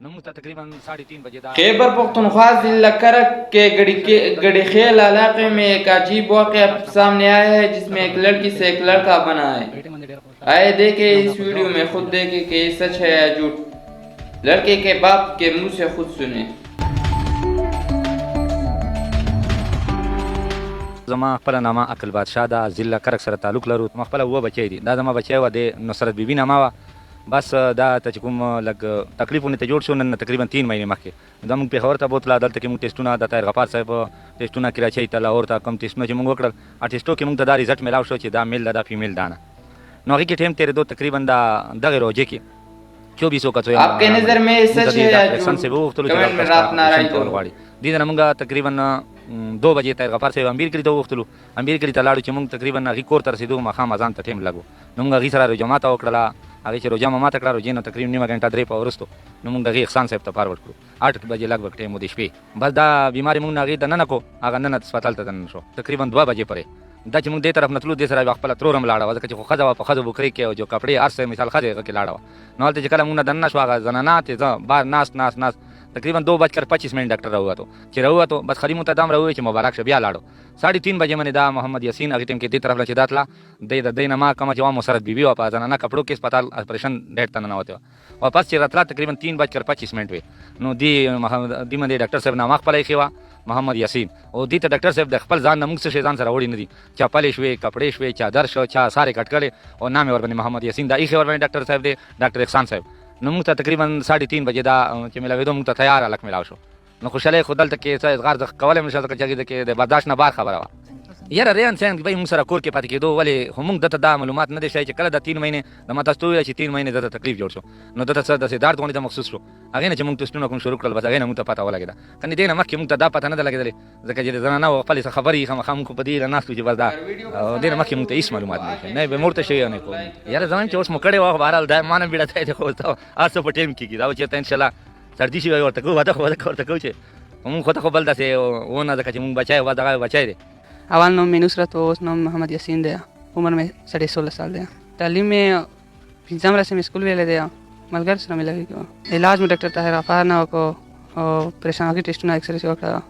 نو تقریبا 3:30 बजे دا खैबर पख्तूनख्वा जिला करक के गड़ीखेल इलाके में एक अजीब वाक़या सामने आया है जिसमें एक लड़की से एक लड़का बना है। आए देखे इस वीडियो में, खुद देखे कि ये सच है या झूठ। लड़के के बाप के मुंह से खुद सुने। زما خپل نامه عقل بادشاه دا ضلع کرک سره تعلق لرو. ما خپل و بچی دي، دا زما بچی و د نصرت بیبي نامه وا. بس دا ته کوم لګ تکلیفونه ته جوړ شو نن تقریبا 3 مهینه مخکې دا موږ په خبر ته بوتله دلته کې موږ ټیسټونه د طاهر غفار صاحب ټیسټونه کراچۍ ته لاهور ته کم ټیسټونه چې موږ وکړل ا ټیسټو کې موږ ته دا ریزلټ ملاو شو چې دا میل دا فیمیل دانه نو هغه کې ټیم تیرې دو تقریبا دا دغه روزه کې 2400 का तो आपके नजर में सच है या झूठ? से वो कमेंट में रात ना रही तो दी दिन موږ تقریبا 2 بجې طاهر غفار صاحب امیر کړی ته وختلو امیر کړی ته لاړو چې موږ تقریبا هغه کور تر رسیدو مخام اذان ته ټیم لګو نو موږ هغه سره جماعت وکړه هغه چې روزه ما ته کړه روزه نو تقریبا نیمه غنټه درې په ورستو نو موږ هغه احسان صاحب ته فارورډ کړو 8 بجې لګ وخت مو د شپې بس دا بیماری موږ هغه ته نه کو هغه نه هسپتال ته نه شو تقریبا 2 بجې پرې دا چې موږ دې طرف نتلو دې سره خپل ترورم لاړه ځکه چې خو خزه په خزه بوکري کې او جو کپڑے ارسه مثال خزه کې لاړه نو ته چې کله موږ دنه شو هغه زنانه ته بار ناس تقریبا 2:25 ډاکټر راوته چې راوته بس خري متدام راوي چې مبارک شبیا لاړو 3:30 بجې باندې دا محمد یاسین هغه ټیم کې دې طرف لا چې داتلا د دینه ما کوم چې وا مسرت بیبي او په زنانه کپړو کې هسپتال اپریشن ډیټ ته نه وته او پس چې راتلا تقریبا 3:25 وي نو دی محمد دی باندې ډاکټر صاحب نامه خپلای خوا محمد یاسین او دې ته ډاکټر صاحب د خپل ځان نمک څخه ځان سره وړي نه دي چاپلې شوي کپڑے شوي چادر شو چا ساره کټ کړي او نام ور باندې محمد یاسین دا یې ور باندې ډاکټر صاحب دی ډاکټر احسان صاحب نو موږ ته تقریبا 3:30 بجې دا چې ملاوي دوه موږ ته تیار الک ملاو شو نو خوشاله خدل ته کې څه غار کولای مشه چې د برداشت نه بار خبره وا یاره ریان څنګه به موږ سره کور کې پاتې کېدو ولی هم دته دا معلومات نه دي شي چې کله د 3 مهینه د ماتاستو چې 3 مهینه د تکلیف جوړ شو نو دته څه د سیدار ته مخصوص شو هغه نه چې موږ تاسو کوم شروع کړل بس هغه نه موږ ته پته ولګیدا کني دینه مخکې موږ ته دا پته نه لګیدل ځکه چې زنانه او خپل خبري خام کو پدې نه ناس چې بس دا دینه مخکې موږ ته هیڅ معلومات نه به مورته شي نه کوم یاره ځان چې اوس مو کړي واه بهرال دا مان بیړه ته خو ته اسو په ټیم کې دا چې ان شاء الله سردي شي ورته کو وته ورته کو چې موږ خو ته خپل داسې ونه ځکه چې موږ بچای و دا بچای دي اول نام میں نصرت و نام محمد یاسین دیا عمر میں 16.5 سال دیا تعلیم میں ایگزام رسے میں اسکول ویلے دیا ملگر سره ملوي کو علاج میں ڈاکٹر طاهر غفار نہ کو او پریشان کی ٹیسٹ نہ ایکس رے وکړه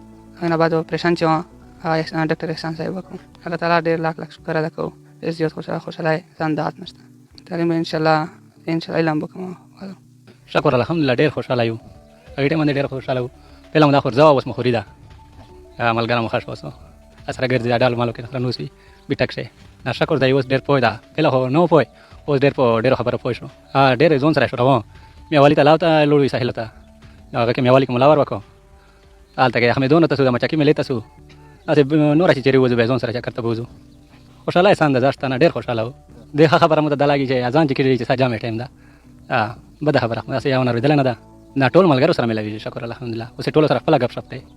انا بعد پریشان چوا ډاکټر احسان صاحب کو الله تعالی ډیر لاکھ شکر ادا کو اس زیات خوشاله ځان دات نشته تعلیم ان شاء الله علم وکم شکر الحمدلله ډیر خوشاله یو اېټه باندې ډیر خوشاله وو پهله موږ خورځه اوس مخوريدا ملګری مخ شوسو اسره ګرځي دا ډال مالو کې خلنو سي بیٹک شه نشه کور دی اوس ډیر پوي دا پهله هو نو پوي اوس ډیر خبره پوي شو ډیر زون سره شو راو مې والی تعالی ته لوړی سهل ته هغه کې مې والی کوم لاور وکړو آلته کې احمدونه تاسو د مچکی مې لیتا سو اته نور چې چیرې وځو به زون سره چا کرته بوزو خوشاله انسان د ځاستانه ډیر خوشاله و د خبره مو ته دلاږي چې اذان چې کېږي چې ساجامه ټیم دا بده خبره مې اسه یو نه ردل نه دا ټول ملګرو سره مې لوي شکر الحمدلله اوس ټول سره خپل غب شپته